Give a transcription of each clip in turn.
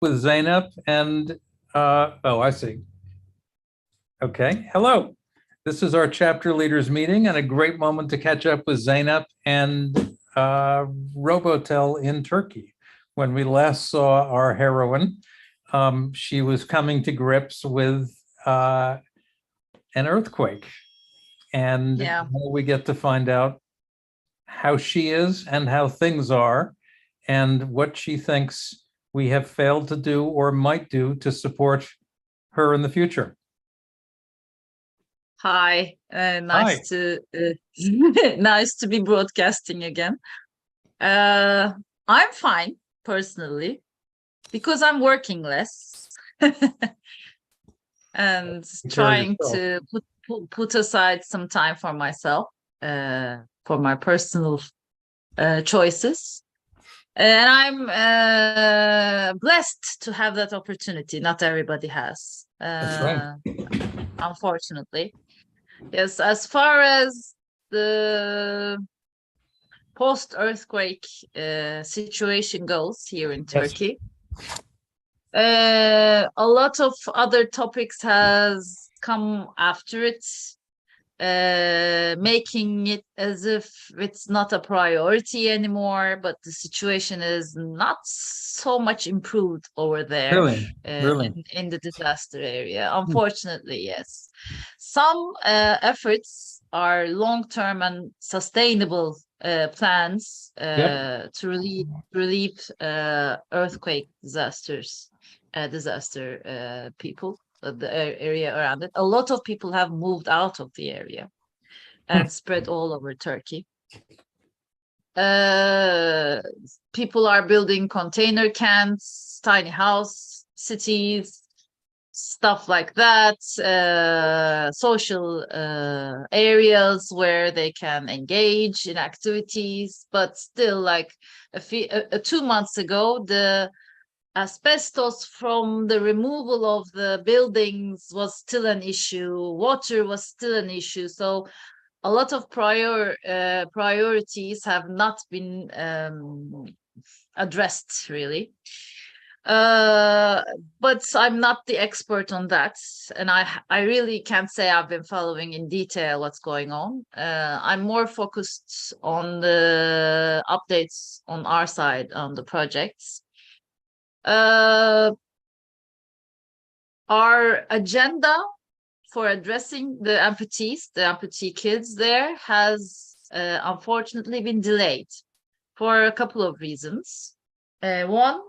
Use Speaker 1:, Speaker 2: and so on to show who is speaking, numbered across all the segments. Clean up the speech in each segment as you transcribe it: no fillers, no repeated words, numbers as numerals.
Speaker 1: with Zainab and, oh, I see. Okay, hello. This is our chapter leaders meeting and a great moment to catch up with Zainab and Robotel in Turkey. When we last saw our heroine, she was coming to grips with an earthquake. And
Speaker 2: Yeah.
Speaker 1: we get to find out how she is and how things are and what she thinks we have failed to do or might do to support her in the future.
Speaker 2: Hi.
Speaker 1: Hi.
Speaker 2: Nice to nice to be broadcasting again. I'm fine personally because I'm working less and
Speaker 1: Take care of
Speaker 2: trying
Speaker 1: yourself.
Speaker 2: to put aside some time for myself, for my personal choices. And I'm blessed to have that opportunity. Not everybody has,
Speaker 1: That's right.
Speaker 2: unfortunately. Yes, as far as the post-earthquake situation goes here in
Speaker 1: Yes.
Speaker 2: Turkey, a lot of other topics has come after it, making it as if it's not a priority anymore, but the situation is not so much improved over there
Speaker 1: Really, really.
Speaker 2: in the disaster area. Unfortunately, yes. Some efforts are long-term and sustainable plans
Speaker 1: Yep.
Speaker 2: to relieve earthquake disaster people, the area around it. A lot of people have moved out of the area and spread all over Turkey. People are building container camps, tiny house cities, stuff like that, social areas where they can engage in activities. But still, like 2 months ago, the asbestos from the removal of the buildings was still an issue. Water was still an issue. So a lot of priorities have not been addressed, really. But I'm not the expert on that, and I really can't say I've been following in detail what's going on. I'm more focused on the updates on our side on the projects. Our agenda for addressing the amputee kids there has unfortunately been delayed for a couple of reasons. One,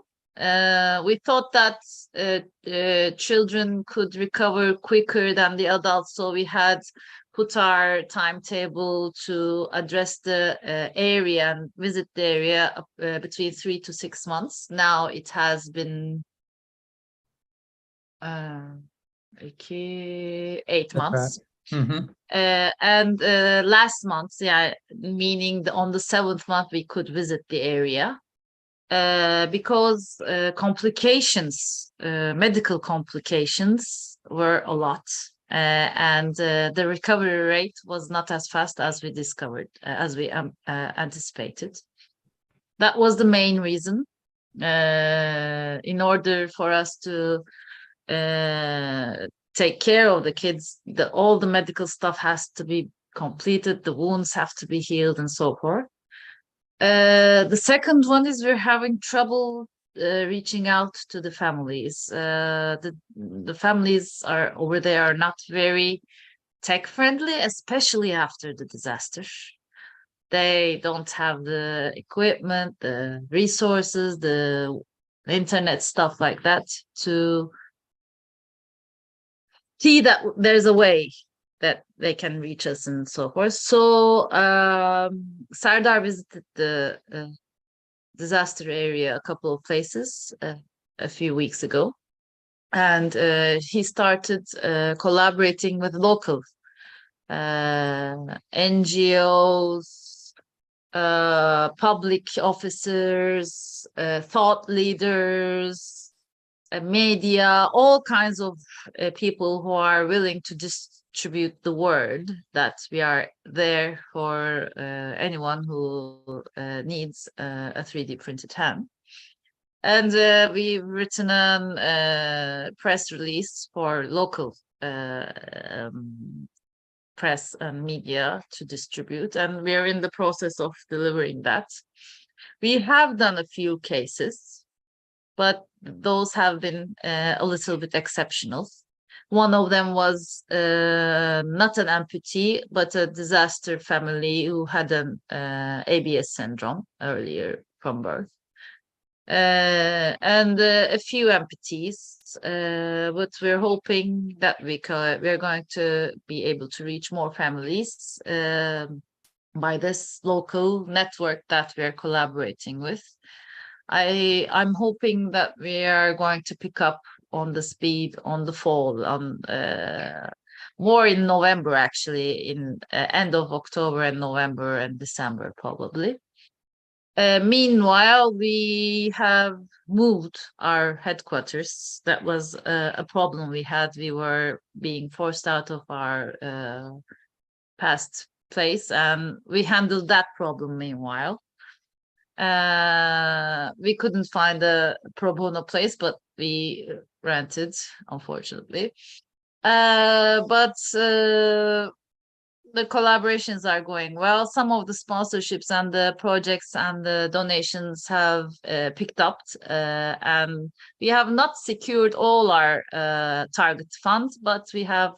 Speaker 2: we thought that children could recover quicker than the adults, so we had put our timetable to address the area and visit the area between 3 to 6 months. Now it has been 8
Speaker 1: Okay.
Speaker 2: months.
Speaker 1: Mm-hmm.
Speaker 2: And last month, yeah, meaning on the 7th month, we could visit the area because medical complications were a lot. And the recovery rate was not as fast as we anticipated. That was the main reason. In order for us to take care of the kids, all the medical stuff has to be completed, the wounds have to be healed, and so forth. The second one is we're having trouble reaching out to the families. The families are over there are not very tech friendly, especially after the disaster. They don't have the equipment, the resources, the internet, stuff like that to see that there's a way that they can reach us and so forth. So Sardar visited the disaster area a couple of places a few weeks ago, and he started collaborating with local NGOs, public officers, thought leaders, media, all kinds of people who are willing to distribute the word that we are there for anyone who needs a 3D printed hand. And we've written a press release for local press and media to distribute, and we're in the process of delivering that. We have done a few cases, but those have been a little bit exceptional. One of them was not an amputee, but a disaster family who had an ABS syndrome earlier from birth. And a few amputees, but we're hoping that we're going to be able to reach more families by this local network that we're collaborating with. I'm hoping that we are going to pick up on the speed on the fall, on more in November, actually, in end of October and November and December probably. Meanwhile, we have moved our headquarters. That was a problem we had. We were being forced out of our past place, and we handled that problem meanwhile. We couldn't find a pro bono place, but we rented, unfortunately. But the collaborations are going well. Some of the sponsorships and the projects and the donations have picked up, and we have not secured all our target funds, but we have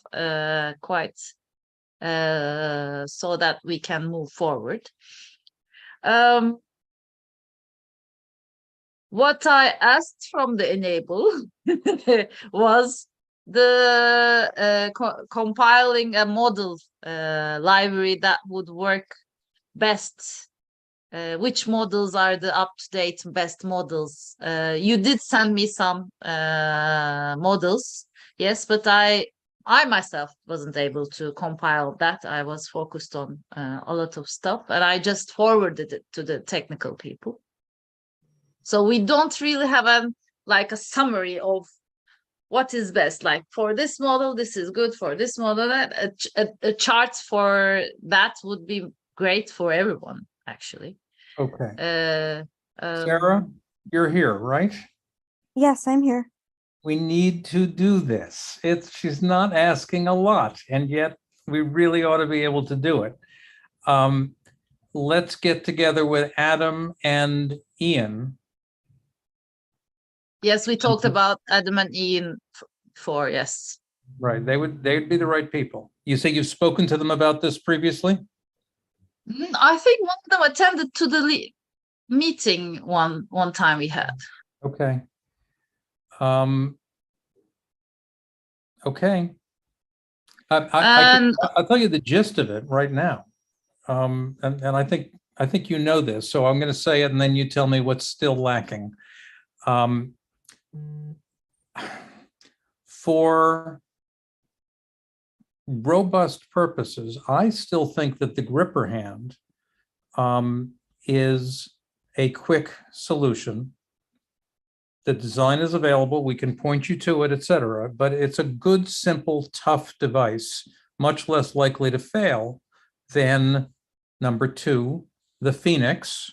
Speaker 2: quite so that we can move forward. What I asked from the e-NABLE was the compiling a model library that would work best. Which models are the up-to-date best models? You did send me some models, yes, but I myself wasn't able to compile that. I was focused on a lot of stuff, and I just forwarded it to the technical people. So we don't really have a summary of what is best. Like for this model, this is good. For this model, that a chart for that would be great for everyone, actually.
Speaker 1: Okay. Sarah, you're here, right?
Speaker 3: Yes, I'm here.
Speaker 1: We need to do this. She's not asking a lot, and yet we really ought to be able to do it. Let's get together with Adam and Ian.
Speaker 2: Yes, we talked about Adam and Ian before, yes.
Speaker 1: Right, they'd be the right people. You say you've spoken to them about this previously?
Speaker 2: I think one of them attended to the meeting one time we had.
Speaker 1: Okay. Okay. I'll tell you the gist of it right now. And I think you know this, so I'm going to say it and then you tell me what's still lacking. For robust purposes, I still think that the gripper hand is a quick solution. The design is available. We can point you to it, etc. But it's a good, simple, tough device, much less likely to fail than number 2, the Phoenix,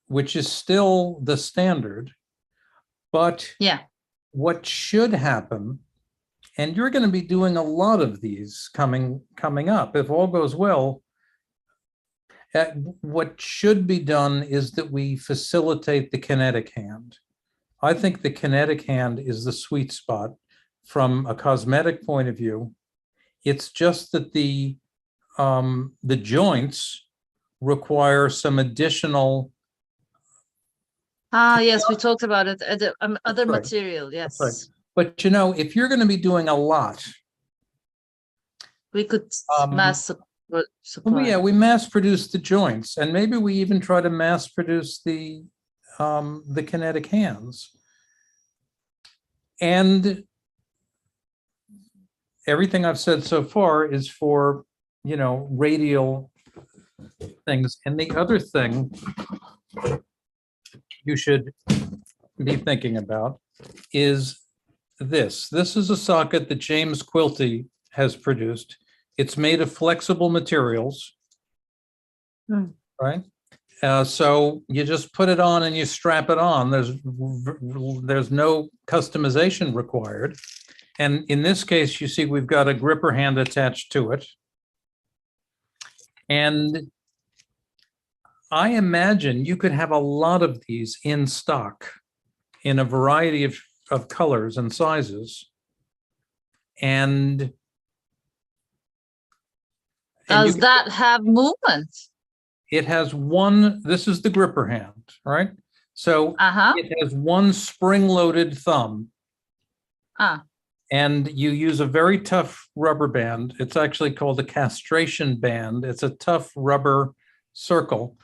Speaker 1: which is still the standard. But
Speaker 2: yeah, what
Speaker 1: should happen, and you're going to be doing a lot of these coming up, if all goes well, what should be done is that we facilitate the kinetic hand. I think the kinetic hand is the sweet spot from a cosmetic point of view. It's just that the joints require some additional.
Speaker 2: Yes, we talked about it. Other
Speaker 1: right.
Speaker 2: material, yes.
Speaker 1: Right. But you know, if you're going to be doing a lot,
Speaker 2: we could mass supply.
Speaker 1: Well, yeah, we mass produce the joints, and maybe we even try to mass produce the kinetic hands. And everything I've said so far is for, you know, radial things. And the other thing you should be thinking about is this. This is a socket that James Quilty has produced. It's made of flexible materials, right? So you just put it on and you strap it on. There's no customization required. And in this case, you see we've got a gripper hand attached to it. And I imagine you could have a lot of these in stock in a variety of colors and sizes. And
Speaker 2: Does that have movement?
Speaker 1: it has one, this is the gripper hand, right? So it has one spring-loaded thumb. And you use a very tough rubber band. It's actually called a castration band. It's a tough rubber circle.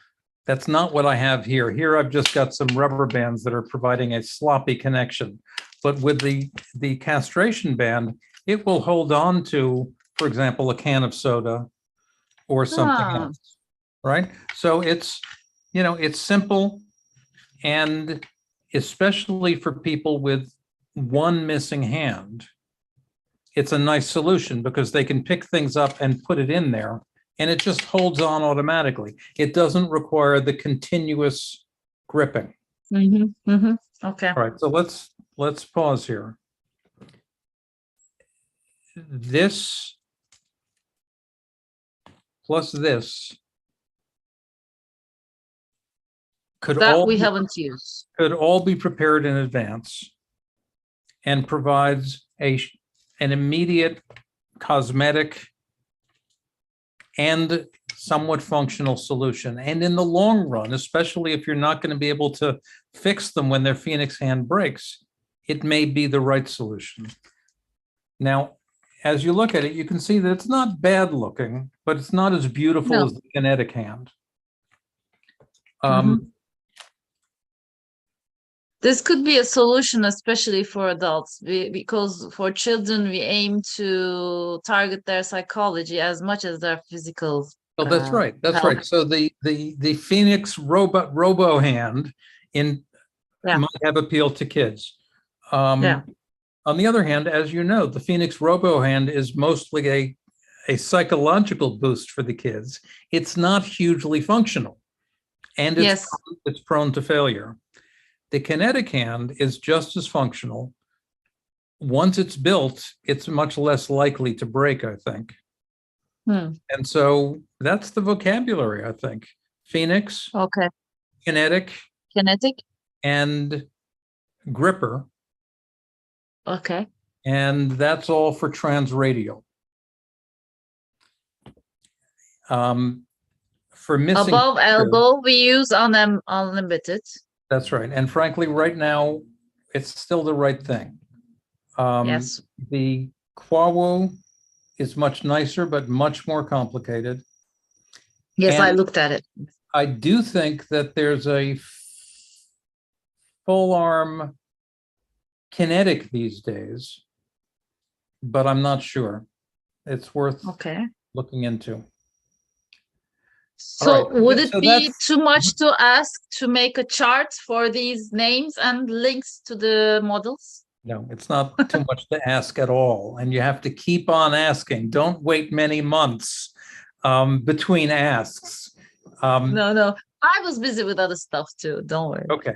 Speaker 1: That's not what I have here. Here I've just got some rubber bands that are providing a sloppy connection. But with the castration band, it will hold on to, for example, a can of soda or something else, right? So it's, you know, it's simple, and especially for people with one missing hand, it's a nice solution because they can pick things up and put it in there, and it just holds on automatically. It doesn't require the continuous gripping.
Speaker 2: Okay.
Speaker 1: All right, so let's pause here. This plus this could
Speaker 2: That
Speaker 1: all
Speaker 2: we
Speaker 1: be,
Speaker 2: haven't used.
Speaker 1: could all be prepared in advance and provides an immediate cosmetic and somewhat functional solution. And in the long run, especially if you're not going to be able to fix them when their Phoenix hand breaks, it may be the right solution. Now, as you look at it, you can see that it's not bad looking, but it's not as beautiful as the kinetic hand.
Speaker 2: This could be a solution, especially for adults, because for children, we aim to target their psychology as much as their physical.
Speaker 1: Oh, that's right. That's
Speaker 2: health.
Speaker 1: right. So the Phoenix robo hand might have appeal to kids. On the other hand, as you know, the Phoenix robo hand is mostly a psychological boost for the kids. It's not hugely functional, and it's prone to failure. The kinetic hand is just as functional. Once it's built, it's much less likely to break, I think. And so that's the vocabulary, I think. Phoenix, kinetic, and gripper. And that's all for transradial. For missing
Speaker 2: above elbow, we use on them unlimited.
Speaker 1: That's right. And frankly, right now, it's still the right thing. The Quawo is much nicer, but much more complicated.
Speaker 2: Yes, I looked at it.
Speaker 1: I do think that there's a full arm kinetic these days, but I'm not sure. It's worth looking into.
Speaker 2: So would it be too much to ask to make a chart for these names and links to the models?
Speaker 1: No, it's not too much to ask at all. And you have to keep on asking. Don't wait many months between asks.
Speaker 2: No, I was busy with other stuff too. Don't worry.
Speaker 1: Okay.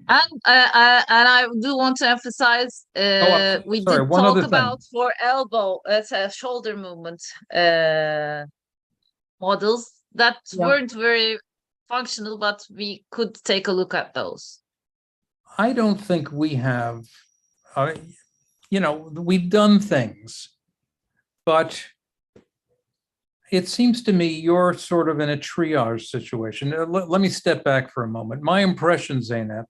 Speaker 2: And I do want to emphasize, we did talk about for elbow, shoulder movement models that weren't very functional, but we could take a look at those.
Speaker 1: I don't think we have, you know, we've done things, but it seems to me you're sort of in a triage situation. Let me step back for a moment. My impression, Zeynep,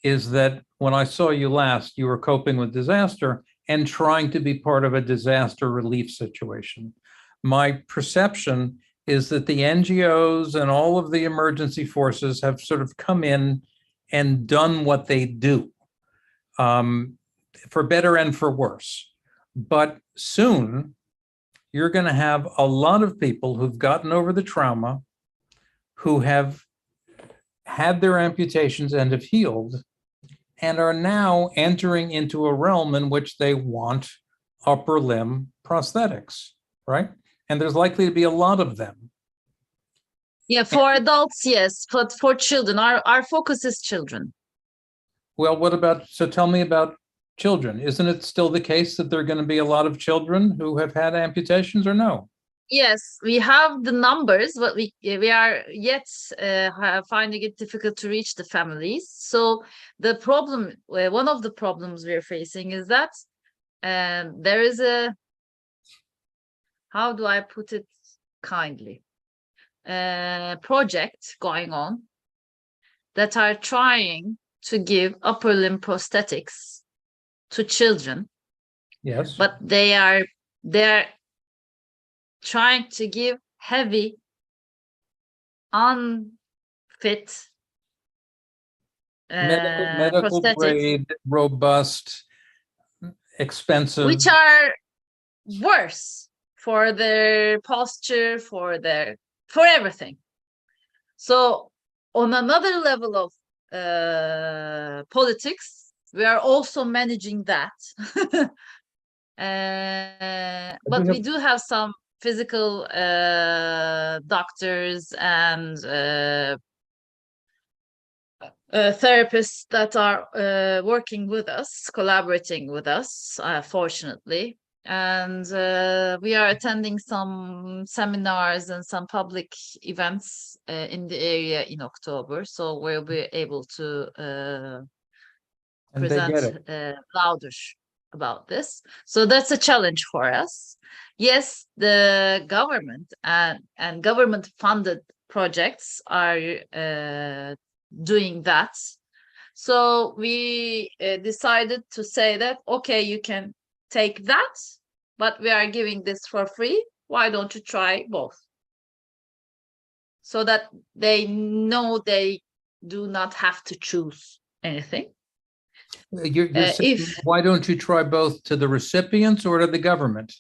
Speaker 1: is that when I saw you last, you were coping with disaster and trying to be part of a disaster relief situation. My perception is that the NGOs and all of the emergency forces have sort of come in and done what they do, for better and for worse. But soon, you're going to have a lot of people who've gotten over the trauma, who have had their amputations and have healed, and are now entering into a realm in which they want upper limb prosthetics, right? And there's likely to be a lot of them.
Speaker 2: Yeah, for adults, yes, but for children, our focus is children.
Speaker 1: Well, what about, so tell me about children. Isn't it still the case that there are going to be a lot of children who have had amputations or no?
Speaker 2: Yes, we have the numbers, but we are yet finding it difficult to reach the families. So the problem, one of the problems we're facing is that there is a, how do I put it kindly, project going on that are trying to give upper limb prosthetics to children,
Speaker 1: Yes.
Speaker 2: but they're trying to give heavy, unfit
Speaker 1: Medical
Speaker 2: prosthetics,
Speaker 1: grade, robust, expensive.
Speaker 2: which are worse for their posture, for everything. So on another level of politics, we are also managing that. But we do have some physical doctors and therapists that are working with us, collaborating with us, fortunately. And we are attending some seminars and some public events in the area in October. So we'll be able to
Speaker 1: And they get
Speaker 2: present
Speaker 1: it.
Speaker 2: louder about this. So that's a challenge for us. Yes, the government and government funded projects are doing that. So we decided to say that, okay, you can take that, but we are giving this for free. Why don't you try both? So that they know they do not have to choose anything.
Speaker 1: You're saying, why don't you try both to the recipients or to the government?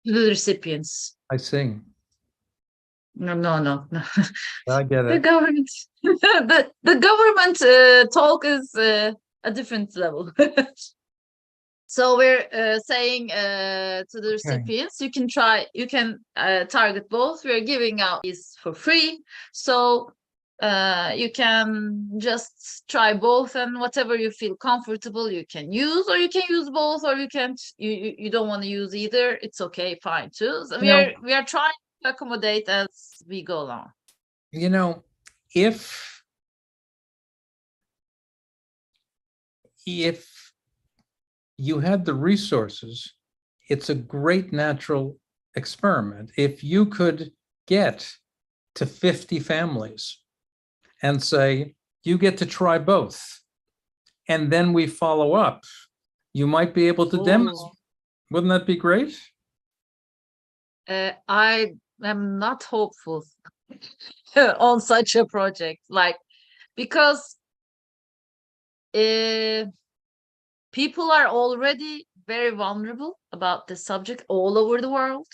Speaker 2: The recipients.
Speaker 1: I see.
Speaker 2: No.
Speaker 1: I get
Speaker 2: The
Speaker 1: it.
Speaker 2: government, the government talk is a different level. So we're saying to the recipients, you can target both. We're giving out these for free. So you can just try both, and whatever you feel comfortable, you can use, or you can use both, or you can't, you don't want to use either. It's okay, fine too. So we are trying to accommodate as we go along.
Speaker 1: You know, if you had the resources, it's a great natural experiment. If you could get to 50 families and say, you get to try both, and then we follow up, you might be able to demonstrate. Wouldn't that be great?
Speaker 2: I am not hopeful on such a project, because people are already very vulnerable about this subject all over the world.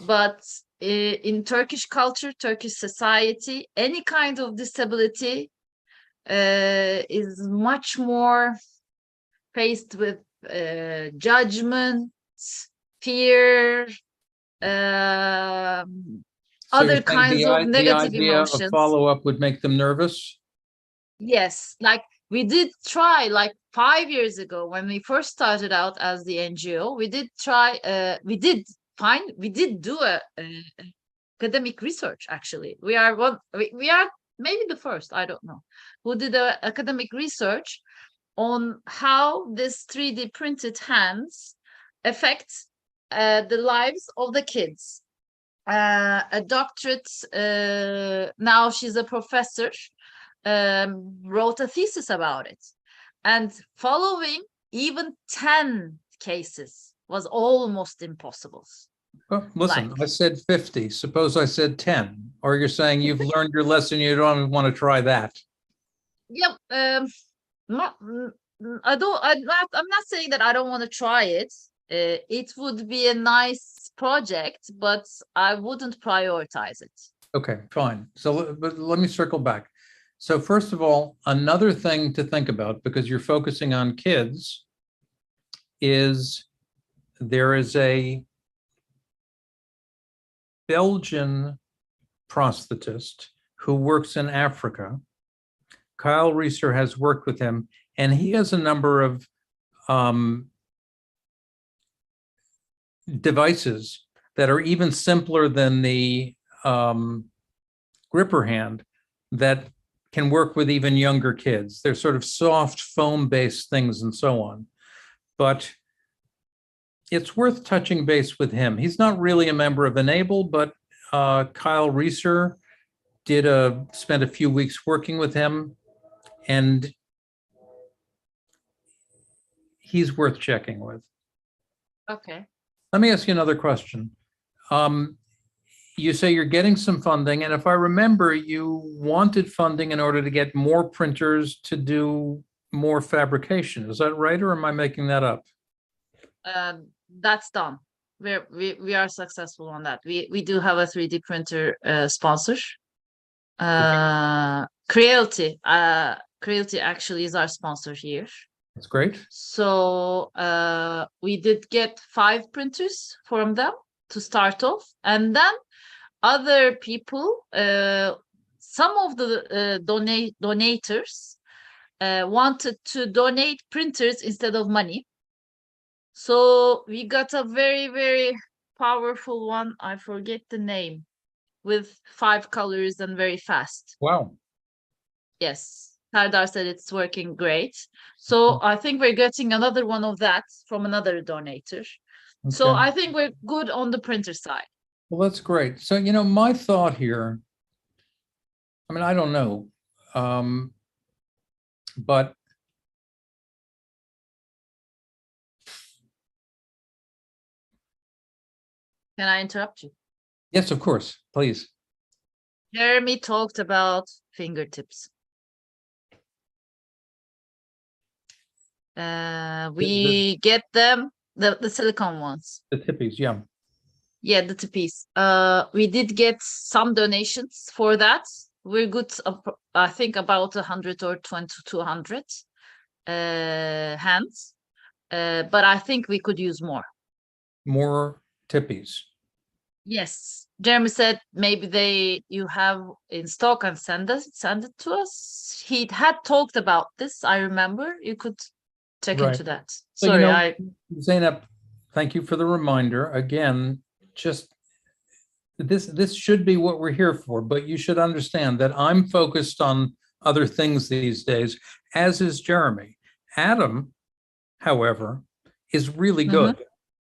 Speaker 2: But in Turkish culture, Turkish society, any kind of disability is much more faced with judgment, fear, other kinds of negative emotions.
Speaker 1: The idea of follow-up would make them nervous?
Speaker 2: Yes, we did try 5 years ago when we first started out as the NGO. We did try. We did do a academic research. Actually, we are maybe the first. I don't know who did academic research on how this 3D printed hands affect the lives of the kids. A doctorate. Now she's a professor. Wrote a thesis about it, and following even 10 cases was almost impossible.
Speaker 1: Well, listen, I said 50. Suppose I said 10, or you're saying you've learned your lesson, you don't want to try that.
Speaker 2: Yep. I'm not saying that I don't want to try it. It would be a nice project, but I wouldn't prioritize it.
Speaker 1: Okay, fine. So, but let me circle back. So first of all, another thing to think about, because you're focusing on kids, is there is a Belgian prosthetist who works in Africa. Kyle Reeser has worked with him, and he has a number of devices that are even simpler than the gripper hand that can work with even younger kids. They're sort of soft foam-based things and so on. But it's worth touching base with him. He's not really a member of e-NABLE, but Kyle Reeser spent a few weeks working with him, and he's worth checking with.
Speaker 2: Okay.
Speaker 1: Let me ask you another question. You say you're getting some funding, and if I remember, you wanted funding in order to get more printers to do more fabrication. Is that right, or am I making that up?
Speaker 2: That's done. We are successful on that. We do have a 3D printer sponsor. Creality actually is our sponsor here.
Speaker 1: That's great.
Speaker 2: So we did get 5 printers from them to start off, and then other people, some of the donators wanted to donate printers instead of money. So we got a very, very powerful one. I forget the name, with 5 colors and very fast.
Speaker 1: Wow.
Speaker 2: Yes. Sardar said it's working great. So I think we're getting another one of that from another donator. Okay. So I think we're good on the printer side.
Speaker 1: Well, that's great. So, my thought here, I mean, I don't know, but
Speaker 2: can I interrupt you?
Speaker 1: Yes, of course, please.
Speaker 2: Jeremy talked about fingertips. We get them, the silicone ones.
Speaker 1: The tippies, yeah.
Speaker 2: Yeah, the tippies. We did get some donations for that. We're good, I think about 100 or 200 hands. But I think we could use more.
Speaker 1: More tippies.
Speaker 2: Yes. Jeremy said maybe you have in stock and send it to us. He had talked about this, I remember. You could check into that.
Speaker 1: So,
Speaker 2: sorry,
Speaker 1: Zainab, thank you for the reminder. Again, just this should be what we're here for, but you should understand that I'm focused on other things these days, as is Jeremy. Adam, however, is really good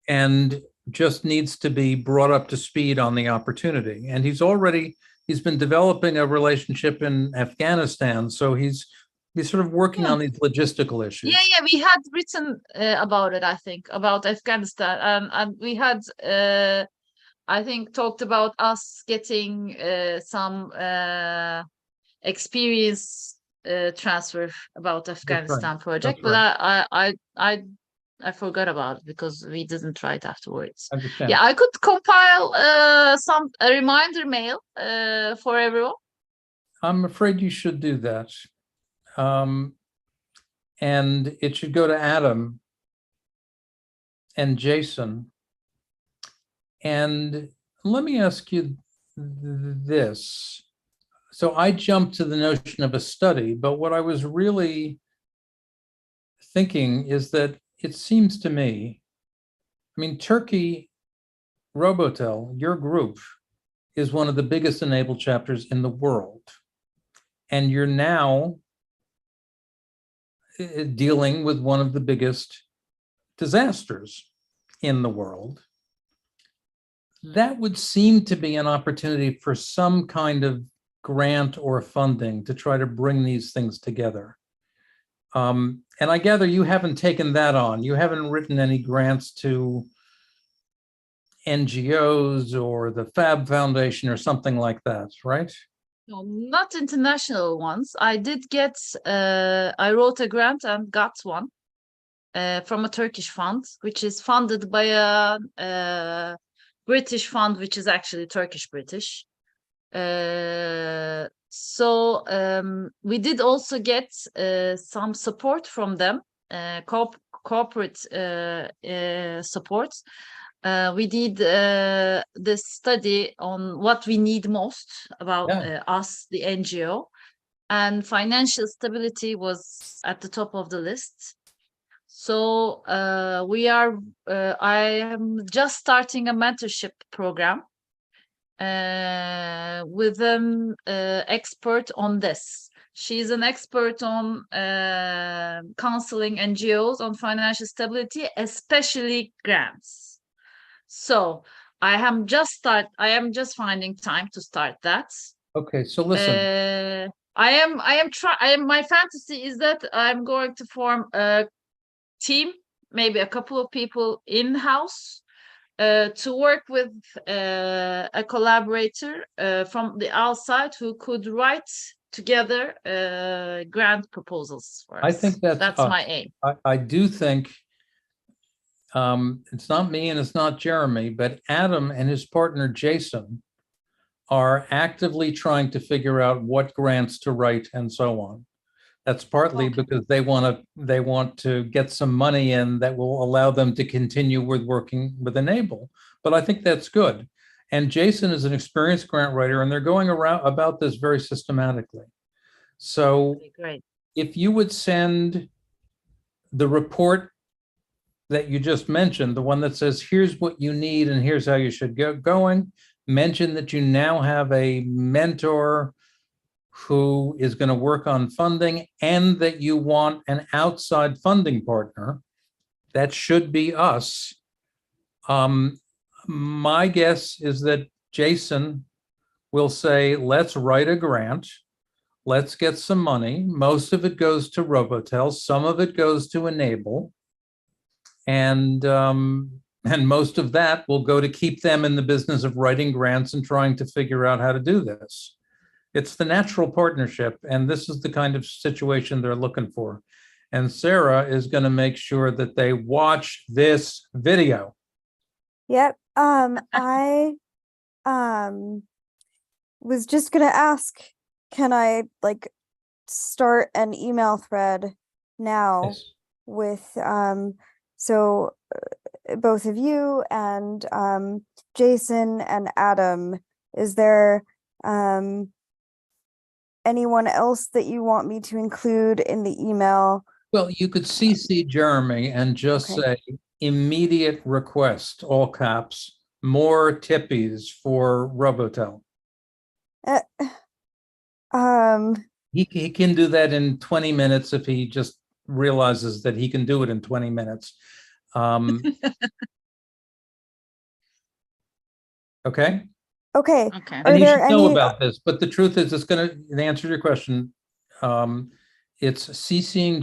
Speaker 1: and just needs to be brought up to speed on the opportunity. And he's been developing a relationship in Afghanistan, so he's sort of working on these logistical issues.
Speaker 2: Yeah, we had written about it, I think, about Afghanistan. And we had, I think, talked about us getting some experience transfer about Afghanistan project. But I forgot about it because we didn't write afterwards. Yeah, I could compile a reminder mail for everyone.
Speaker 1: I'm afraid you should do that. And it should go to Adam and Jason. And let me ask you this. So I jumped to the notion of a study, but what I was really thinking is that it seems to me, I mean, Turkey, Robotel, your group, is one of the biggest e-NABLE chapters in the world. And you're now dealing with one of the biggest disasters in the world. That would seem to be an opportunity for some kind of grant or funding to try to bring these things together. And I gather you haven't taken that on. You haven't written any grants to NGOs or the Fab Foundation or something like that, right?
Speaker 2: No, not international ones. I did get, I wrote a grant and got one from a Turkish fund, which is funded by a British fund, which is actually Turkish-British. So we did also get some support from them, corporate support. We did this study on what we need most about
Speaker 1: Yeah.
Speaker 2: us, the NGO, and financial stability was at the top of the list. So I am just starting a mentorship program with an expert on this. She's an expert on counseling NGOs on financial stability, especially grants. So I am just finding time to start that.
Speaker 1: Okay, so listen.
Speaker 2: My fantasy is that I'm going to form a team, maybe a couple of people in-house, to work with a collaborator from the outside who could write together grant proposals for
Speaker 1: I
Speaker 2: us.
Speaker 1: think that's
Speaker 2: my aim.
Speaker 1: I do think it's not me and it's not Jeremy, but Adam and his partner Jason are actively trying to figure out what grants to write and so on. That's partly because they want to get some money in that will allow them to continue with working with e-NABLE. But I think that's good. And Jason is an experienced grant writer, and they're going around about this very systematically. So
Speaker 2: Great.
Speaker 1: if you would send the report that you just mentioned, the one that says, here's what you need and here's how you should get going, mention that you now have a mentor who is going to work on funding and that you want an outside funding partner. That should be us. My guess is that Jason will say, let's write a grant. Let's get some money. Most of it goes to Robotel. Some of it goes to e-NABLE. And most of that will go to keep them in the business of writing grants and trying to figure out how to do this. It's the natural partnership, and this is the kind of situation they're looking for. And Sarah is going to make sure that they watch this video.
Speaker 3: Yep. I was just gonna ask, can I like start an email thread now
Speaker 1: Yes.
Speaker 3: with so both of you and Jason and Adam? Is there anyone else that you want me to include in the email?
Speaker 1: Well, you could CC Jeremy and just
Speaker 3: Okay.
Speaker 1: say immediate request, all caps, more tippies for Robotel. He can do that in 20 minutes if he just realizes that he can do it in 20 minutes. Okay.
Speaker 3: Okay.
Speaker 2: Okay.
Speaker 3: Are
Speaker 1: And he
Speaker 3: there
Speaker 1: should know
Speaker 3: any?
Speaker 1: about this, but the truth is, it's going to answer your question. It's CCing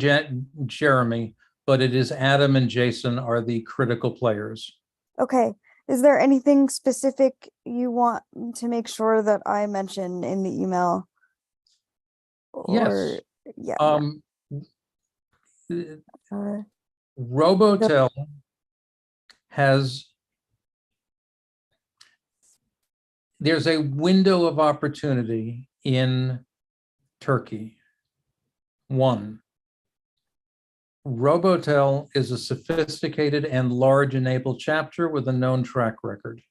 Speaker 1: Jeremy, but it is Adam and Jason are the critical players.
Speaker 3: Okay. Is there anything specific you want to make sure that I mention in the email?
Speaker 1: Yes.
Speaker 3: Yeah.
Speaker 1: Robotel there's a window of opportunity in Turkey. One, Robotel is a sophisticated and large e-NABLE chapter with a known track record.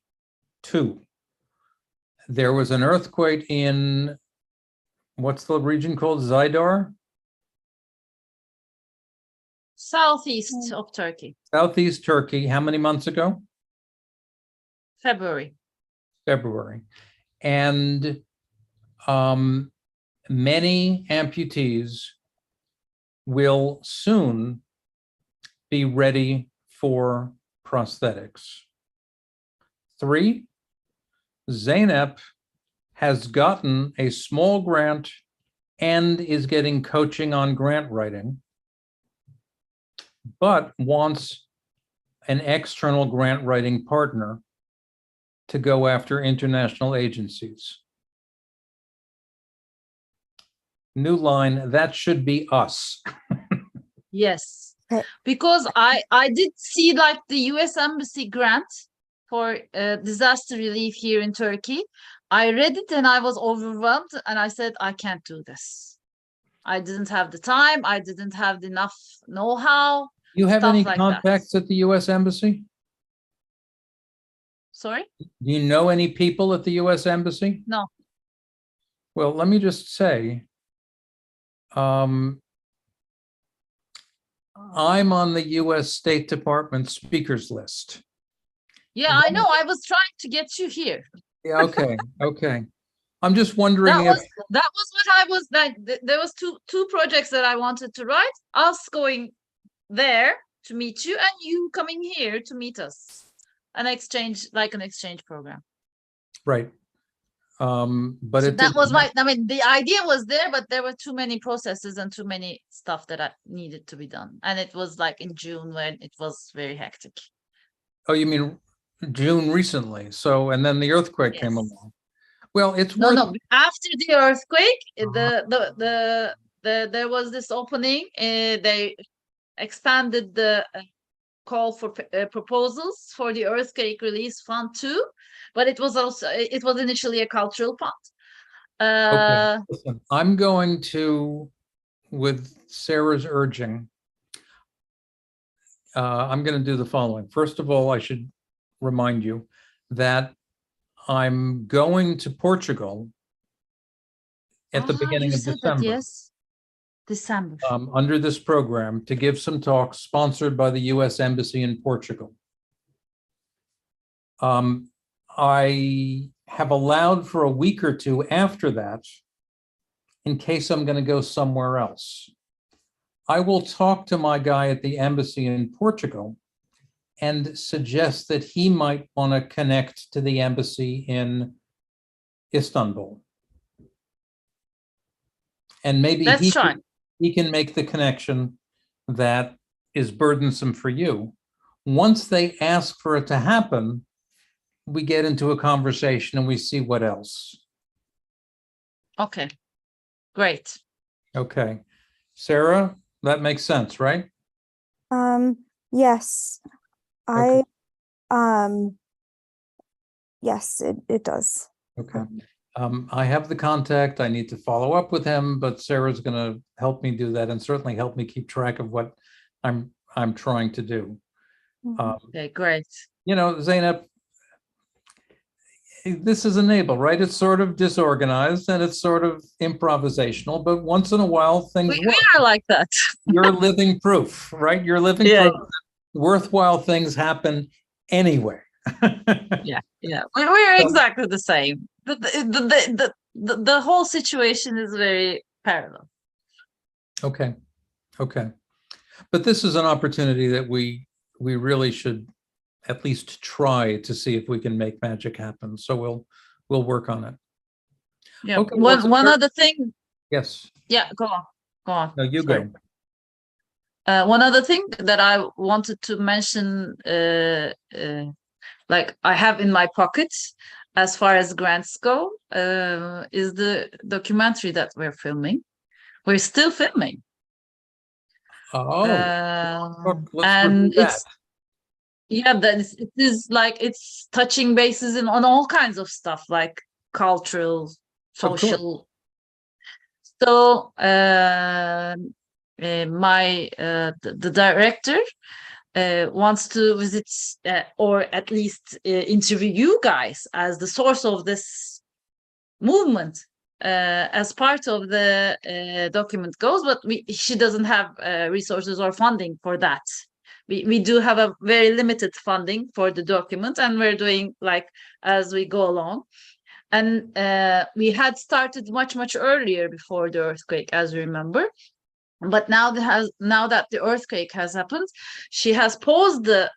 Speaker 1: Two, there was an earthquake in, what's the region called? Zaydar?
Speaker 2: Southeast of Turkey.
Speaker 1: Southeast Turkey. How many months ago?
Speaker 2: February.
Speaker 1: And many amputees will soon be ready for prosthetics. Three, Zeynep has gotten a small grant and is getting coaching on grant writing, but wants an external grant writing partner to go after international agencies. New line, that should be us.
Speaker 2: Yes,
Speaker 3: Okay.
Speaker 2: because I did see like the US Embassy grant for disaster relief here in Turkey. I read it and I was overwhelmed and I said, I can't do this. I didn't have the time. I didn't have enough know-how.
Speaker 1: You have
Speaker 2: Stuff
Speaker 1: any
Speaker 2: like
Speaker 1: contacts
Speaker 2: that.
Speaker 1: at the US Embassy?
Speaker 2: Sorry?
Speaker 1: Do you know any people at the U.S. Embassy?
Speaker 2: No.
Speaker 1: Well, let me just say, I'm on the U.S. State Department speakers list.
Speaker 2: Yeah, I know. I was trying to get you here.
Speaker 1: Yeah, okay, okay. I'm just wondering
Speaker 2: That
Speaker 1: if,
Speaker 2: was what I was like. There was two projects that I wanted to write. Us going there to meet you, and you coming here to meet us. An exchange program.
Speaker 1: right. But
Speaker 2: So
Speaker 1: it
Speaker 2: that was
Speaker 1: didn't,
Speaker 2: I mean, the idea was there, but there were too many processes and too many stuff that needed to be done. And it was like in June when it was very hectic.
Speaker 1: oh, you mean June recently? So, and then the earthquake came
Speaker 2: Yes.
Speaker 1: along. Well, it's
Speaker 2: No,
Speaker 1: worth,
Speaker 2: no. After the earthquake, there was this opening. They expanded the call for proposals for the earthquake relief fund too, but it was initially a cultural fund.
Speaker 1: okay. Listen, I'm going to, with Sarah's urging, I'm going to do the following. First of all, I should remind you that I'm going to Portugal at the beginning
Speaker 2: You
Speaker 1: of
Speaker 2: said that,
Speaker 1: December,
Speaker 2: yes. December.
Speaker 1: under this program to give some talks sponsored by the U.S. Embassy in Portugal. I have allowed for a week or two after that in case I'm going to go somewhere else. I will talk to my guy at the embassy in Portugal and suggest that he might want to connect to the embassy in Istanbul. And maybe
Speaker 2: Let's try.
Speaker 1: he can make the connection that is burdensome for you. Once they ask for it to happen, we get into a conversation and we see what else.
Speaker 2: Okay, great.
Speaker 1: Okay. Sarah, that makes sense, right?
Speaker 3: Yes.
Speaker 1: Okay.
Speaker 3: Yes, it does.
Speaker 1: Okay. I have the contact. I need to follow up with him, but Sarah's going to help me do that and certainly help me keep track of what I'm trying to do.
Speaker 2: Okay, great.
Speaker 1: You know, Zainab, this is e-NABLE, right? It's sort of disorganized and it's sort of improvisational, but once in a while things
Speaker 2: We
Speaker 1: work.
Speaker 2: are like that.
Speaker 1: You're living proof, right? You're living
Speaker 2: Yeah.
Speaker 1: proof that worthwhile things happen anyway.
Speaker 2: Yeah, we're exactly the same. The whole situation is very parallel.
Speaker 1: Okay, okay. But this is an opportunity that we really should at least try to see if we can make magic happen. So we'll work on it.
Speaker 2: Yeah.
Speaker 1: Okay, well,
Speaker 2: One other thing.
Speaker 1: yes.
Speaker 2: Yeah, go on.
Speaker 1: No, you
Speaker 2: Sorry.
Speaker 1: go.
Speaker 2: One other thing that I wanted to mention, like I have in my pocket, as far as grants go, is the documentary that we're filming. We're still filming.
Speaker 1: Oh, let's
Speaker 2: And
Speaker 1: review that.
Speaker 2: it is like it's touching bases on all kinds of stuff, like cultural,
Speaker 1: Of course.
Speaker 2: social. So the director wants to visit or at least interview you guys as the source of this movement as part of the document goes, but she doesn't have resources or funding for that. We do have a very limited funding for the document, and we're doing like as we go along. And we had started much earlier before the earthquake, as you remember. But now that the earthquake has happened, she has paused the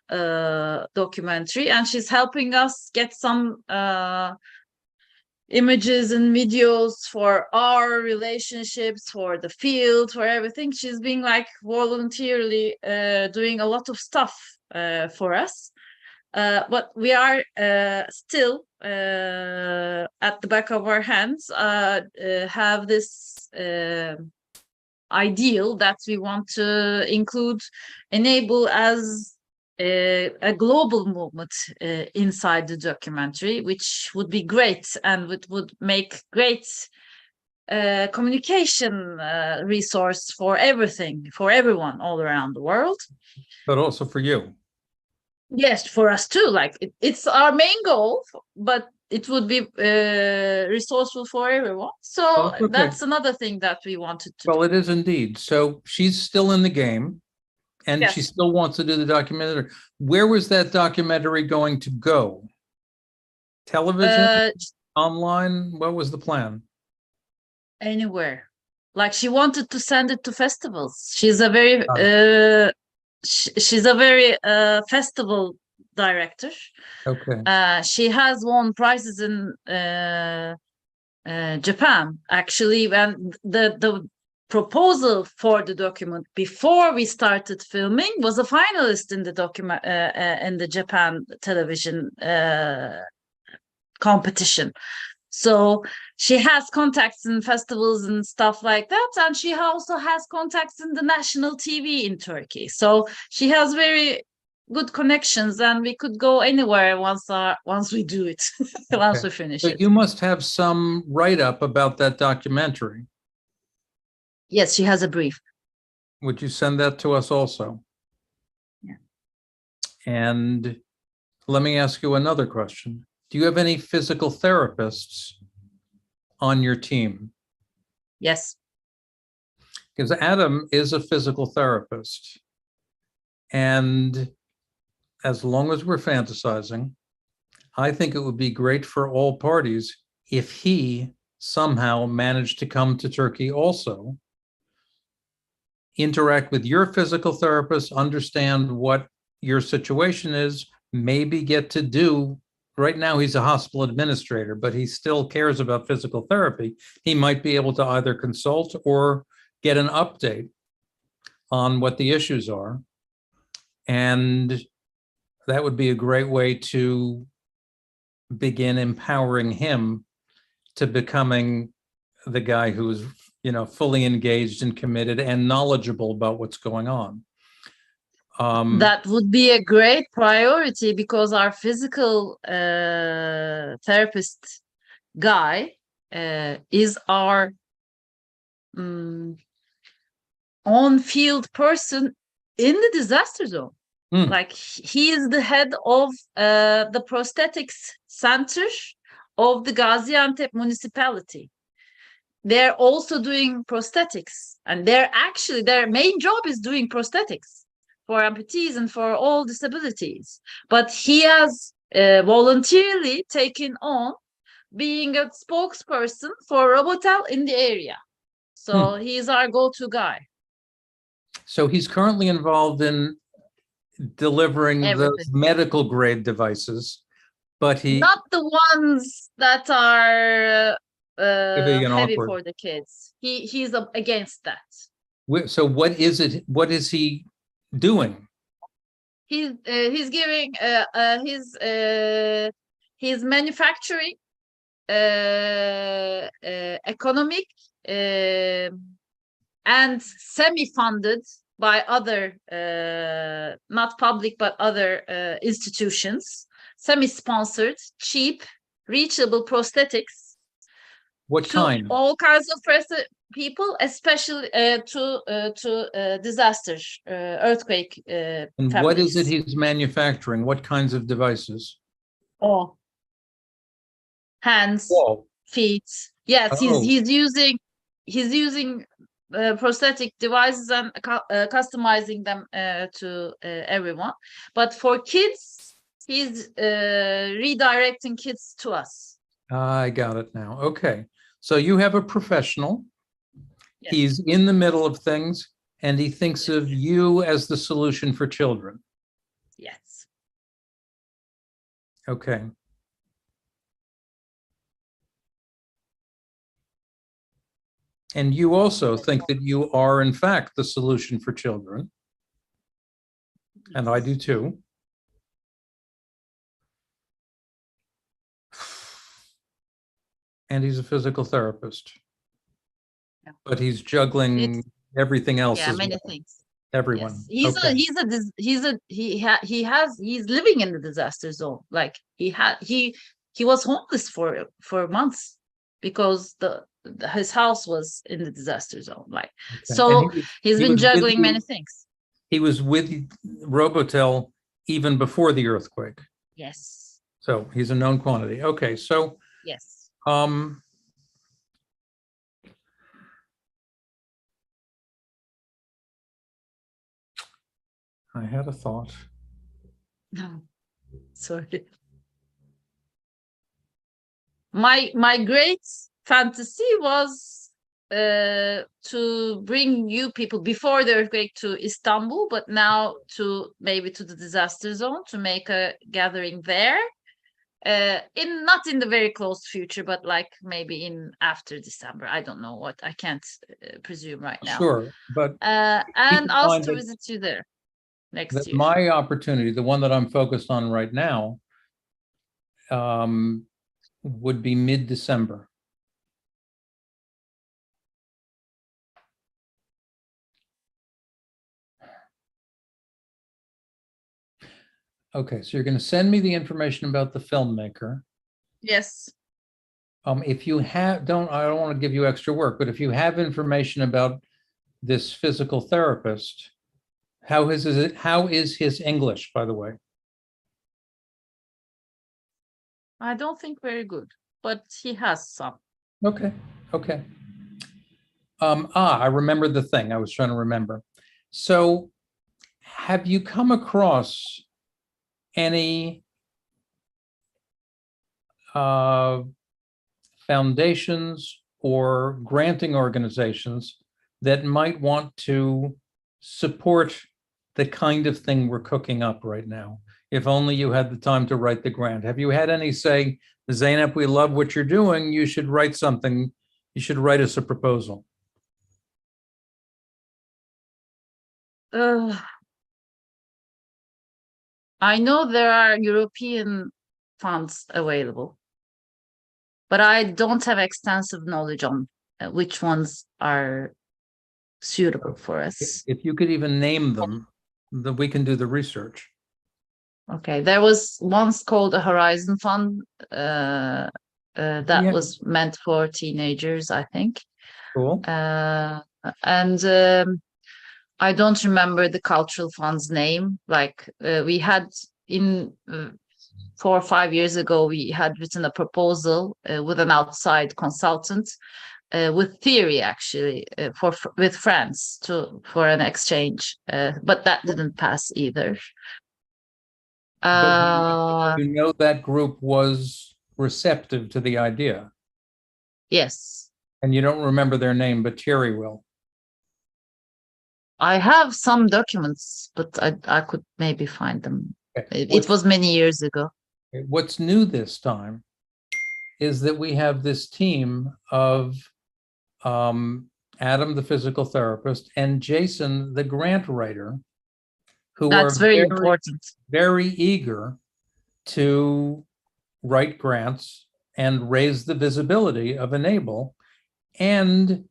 Speaker 2: documentary, and she's helping us get some images and videos for our relationships, for the field, for everything. She's being like voluntarily doing a lot of stuff for us. But we are still at the back of our hands have this ideal that we want to include e-NABLE as a global movement inside the documentary, which would be great, and it would make great communication resource for everything, for everyone all around the world.
Speaker 1: But also for you.
Speaker 2: Yes, for us too. Like it's our main goal, but it would be resourceful for everyone. So
Speaker 1: Well, okay.
Speaker 2: that's another thing that we wanted to
Speaker 1: Well,
Speaker 2: do.
Speaker 1: it is indeed. So she's still in the game and she
Speaker 2: Yes.
Speaker 1: still wants to do the documentary. Where was that documentary going to go? Television, online? What was the plan?
Speaker 2: Anywhere. Like she wanted to send it to festivals. She's a very she's a very festival director.
Speaker 1: Okay.
Speaker 2: She has won prizes in Japan. Actually, when the proposal for the document before we started filming was a finalist in the document in the Japan television competition. So she has contacts in festivals and stuff like that, and she also has contacts in the national TV in Turkey. So she has very good connections, and we could go anywhere once we do it, once we finish
Speaker 1: So
Speaker 2: it.
Speaker 1: you must have some write-up about that documentary.
Speaker 2: Yes, she has a brief.
Speaker 1: Would you send that to us also?
Speaker 2: Yeah.
Speaker 1: And let me ask you another question. Do you have any physical therapists on your team?
Speaker 2: Yes.
Speaker 1: Because Adam is a physical therapist. And as long as we're fantasizing, I think it would be great for all parties if he somehow managed to come to Turkey also, interact with your physical therapist, understand what your situation is, maybe get to do. Right now, he's a hospital administrator, but he still cares about physical therapy. He might be able to either consult or get an update on what the issues are. And that would be a great way to begin empowering him to becoming the guy who's, fully engaged and committed and knowledgeable about what's going on.
Speaker 2: That would be a great priority because our physical therapist guy is our on-field person in the disaster zone. Like he is the head of the prosthetics center of the Gaziantep municipality. They're also doing prosthetics, and their main job is doing prosthetics for amputees and for all disabilities. But he has voluntarily taken on being a spokesperson for Robotel in the area. So he's our go-to guy.
Speaker 1: So he's currently involved in delivering
Speaker 2: Everything.
Speaker 1: the medical grade devices, but he
Speaker 2: not the ones that are
Speaker 1: heavy and
Speaker 2: heavy
Speaker 1: awkward.
Speaker 2: for the kids. He's against that.
Speaker 1: So what is it? What is he doing?
Speaker 2: He's giving his manufacturing economic and semi-funded by other not public but other institutions, semi-sponsored, cheap, reachable prosthetics.
Speaker 1: What kind?
Speaker 2: All kinds of people, especially to disasters, earthquake.
Speaker 1: And
Speaker 2: families.
Speaker 1: what is it he's manufacturing? What kinds of devices?
Speaker 2: Oh, hands, feet. Yes, he's using prosthetic devices and customizing them to everyone. But for kids, he's redirecting kids to us.
Speaker 1: I got it now. Okay. So you have a professional.
Speaker 2: Yes.
Speaker 1: He's in the middle of things, and he thinks of you as the solution for children.
Speaker 2: Yes.
Speaker 1: Okay. And you also think that you are, in fact, the solution for children. And I do too. And he's a physical therapist.
Speaker 2: Yeah.
Speaker 1: But he's juggling everything else.
Speaker 2: Yeah,
Speaker 1: as
Speaker 2: many
Speaker 1: well.
Speaker 2: things.
Speaker 1: Everyone.
Speaker 2: Yes. He's living in the disaster zone. Like he was homeless for months because his house was in the disaster zone. Like so, he's been juggling many things.
Speaker 1: He was with Robotel even before the earthquake.
Speaker 2: Yes.
Speaker 1: So he's a known quantity. Okay, so
Speaker 2: Yes.
Speaker 1: I had a thought.
Speaker 2: No, sorry. My great fantasy was to bring you people before the earthquake to Istanbul, but now to maybe to the disaster zone to make a gathering there. In not in the very close future, but like maybe in after December. I don't know what. I can't presume right now.
Speaker 1: Sure, but keep
Speaker 2: And
Speaker 1: in
Speaker 2: also
Speaker 1: mind
Speaker 2: to visit you there next
Speaker 1: that
Speaker 2: year.
Speaker 1: my opportunity, the one that I'm focused on right now, would be mid-December. Okay, so you're going to send me the information about the filmmaker.
Speaker 2: Yes.
Speaker 1: If you have, I don't want to give you extra work, but if you have information about this physical therapist, how is his English, by the way?
Speaker 2: I don't think very good, but he has some.
Speaker 1: Okay, okay. I remember the thing I was trying to remember. So have you come across any foundations or granting organizations that might want to support the kind of thing we're cooking up right now? If only you had the time to write the grant. Have you had any say, Zeynep, we love what you're doing, you should write something, you should write us a proposal?
Speaker 2: I know there are European funds available, but I don't have extensive knowledge on which ones are suitable for us.
Speaker 1: If you could even name them, then we can do the research.
Speaker 2: Okay, there was once called a Horizon Fund that
Speaker 1: Yeah.
Speaker 2: was meant for teenagers, I think.
Speaker 1: Cool.
Speaker 2: And I don't remember the cultural fund's name. Like we had in 4 or 5 years ago, we had written a proposal with an outside consultant with theory actually with France for an exchange, but that didn't pass either.
Speaker 1: But you know that group was receptive to the idea,
Speaker 2: Yes,
Speaker 1: and you don't remember their name, but Thierry will.
Speaker 2: I have some documents, but I could maybe find them.
Speaker 1: Okay.
Speaker 2: It was many years ago.
Speaker 1: What's new this time is that we have this team of Adam, the physical therapist, and Jason, the grant writer, who are
Speaker 2: That's very important.
Speaker 1: very eager to write grants and raise the visibility of e-NABLE and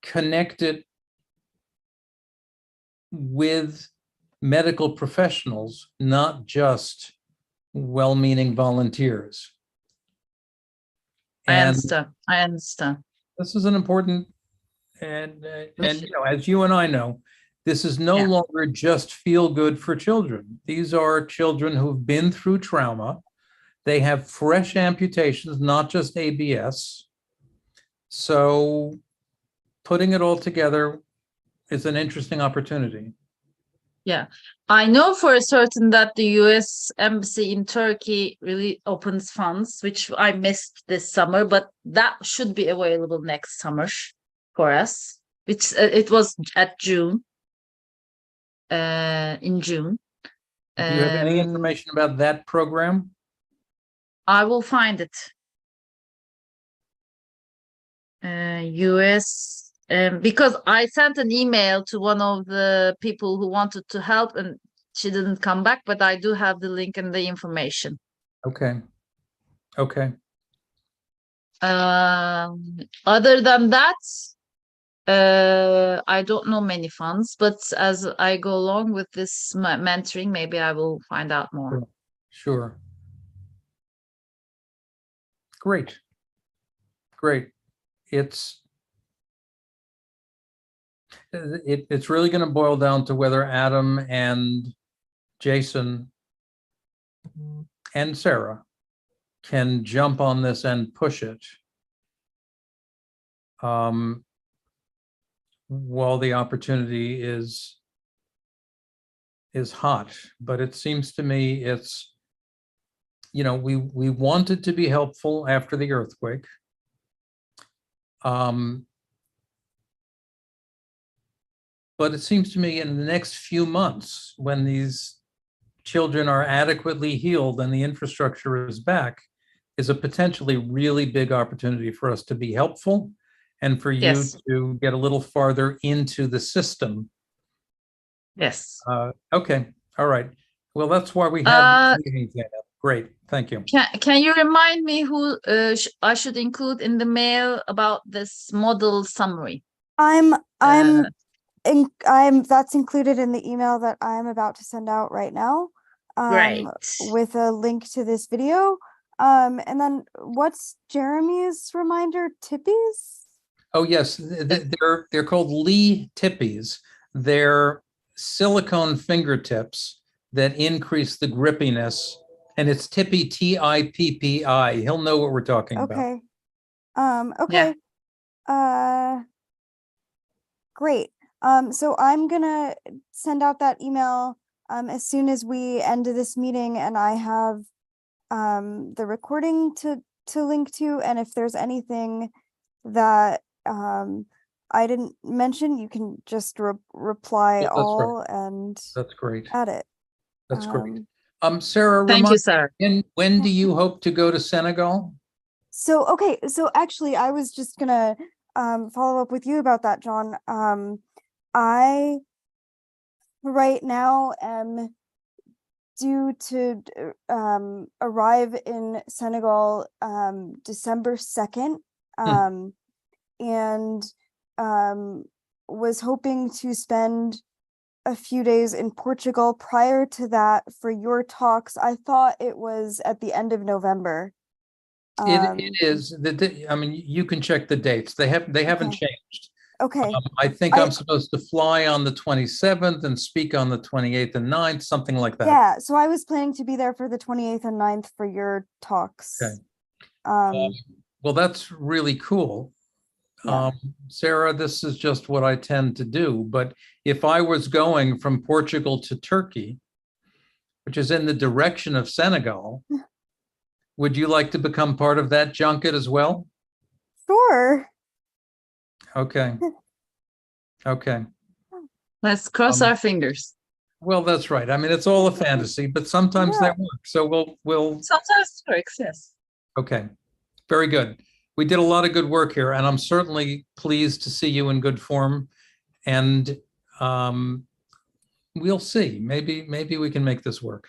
Speaker 1: connect it with medical professionals, not just well-meaning volunteers.
Speaker 2: I understand.
Speaker 1: This is an important, and as you and I know, this is no longer just feel good for children. These are children who've been through trauma. They have fresh amputations, not just ABS. So putting it all together is an interesting opportunity.
Speaker 2: Yeah, I know for a certain that the US Embassy in Turkey really opens funds, which I missed this summer, but that should be available next summer for us, which it was at June, in June.
Speaker 1: Do you have any information about that program?
Speaker 2: I will find it. US, because I sent an email to one of the people who wanted to help and she didn't come back, but I do have the link and the information.
Speaker 1: Okay. Okay.
Speaker 2: Other than that, I don't know many funds, but as I go along with this mentoring, maybe I will find out more.
Speaker 1: Sure. Great. Great. It's really going to boil down to whether Adam and Jason and Sarah can jump on this and push it while the opportunity is hot. But it seems to me it's, you know, we wanted to be helpful after the earthquake. But it seems to me in the next few months, when these children are adequately healed and the infrastructure is back, is a potentially really big opportunity for us to be helpful and for you
Speaker 2: Yes.
Speaker 1: to get a little farther into the system.
Speaker 2: Yes.
Speaker 1: Okay. All right. Well, that's why we have these meetings. Great. Thank you.
Speaker 2: Can you remind me who I should include in the mail about this model summary?
Speaker 3: That's included in the email that I'm about to send out right now.
Speaker 2: Great.
Speaker 3: With a link to this video. And then what's Jeremy's reminder? Tippies?
Speaker 1: Oh yes, they're called Lee Tippies. They're silicone fingertips that increase the grippiness, and it's Tippy, T-I-P-P-I. He'll know what we're talking about.
Speaker 3: Okay. Okay. Great. So I'm gonna send out that email as soon as we end this meeting, and I have the recording to link to, and if there's anything that I didn't mention, you can just reply
Speaker 1: Yeah, that's
Speaker 3: all
Speaker 1: right.
Speaker 3: and
Speaker 1: That's great.
Speaker 3: add it.
Speaker 1: That's great. Sarah,
Speaker 2: Thank you, sir.
Speaker 1: when do you hope to go to Senegal?
Speaker 3: So actually I was just gonna follow up with you about that, John. I right now am due to arrive in Senegal December 2nd, and was hoping to spend a few days in Portugal prior to that for your talks. I thought it was at the end of November.
Speaker 1: It is. I mean, you can check the dates. They haven't
Speaker 3: Okay.
Speaker 1: changed.
Speaker 3: Okay.
Speaker 1: I think I'm supposed to fly on the 27th and speak on the 28th and 9th, something like that.
Speaker 3: Yeah, so I was planning to be there for the 28th and 9th for your talks.
Speaker 1: Okay. Well, that's really cool.
Speaker 3: Yeah.
Speaker 1: Sarah, this is just what I tend to do. But if I was going from Portugal to Turkey, which is in the direction of Senegal, would you like to become part of that junket as well?
Speaker 3: Sure.
Speaker 1: Okay. Okay.
Speaker 2: Let's cross our fingers.
Speaker 1: Well, that's right. I mean, it's all a fantasy, but sometimes
Speaker 3: Yeah.
Speaker 1: that works. So we'll.
Speaker 2: Sometimes it works, yes.
Speaker 1: Okay. Very good. We did a lot of good work here, and I'm certainly pleased to see you in good form. And we'll see. Maybe we can make this work.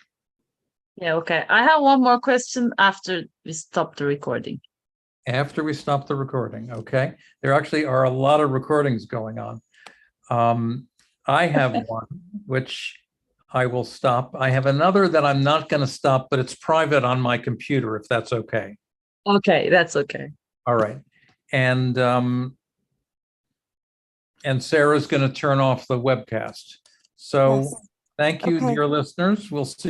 Speaker 2: Yeah, okay. I have one more question after we stop the recording.
Speaker 1: After we stop the recording, okay? There actually are a lot of recordings going on. I have one, which I will stop. I have another that I'm not going to stop, but it's private on my computer, if that's okay.
Speaker 2: Okay, that's okay.
Speaker 1: All right. And Sarah's going to turn off the webcast. So
Speaker 3: Yes.
Speaker 1: thank you,
Speaker 3: Okay.
Speaker 1: dear listeners. We'll see you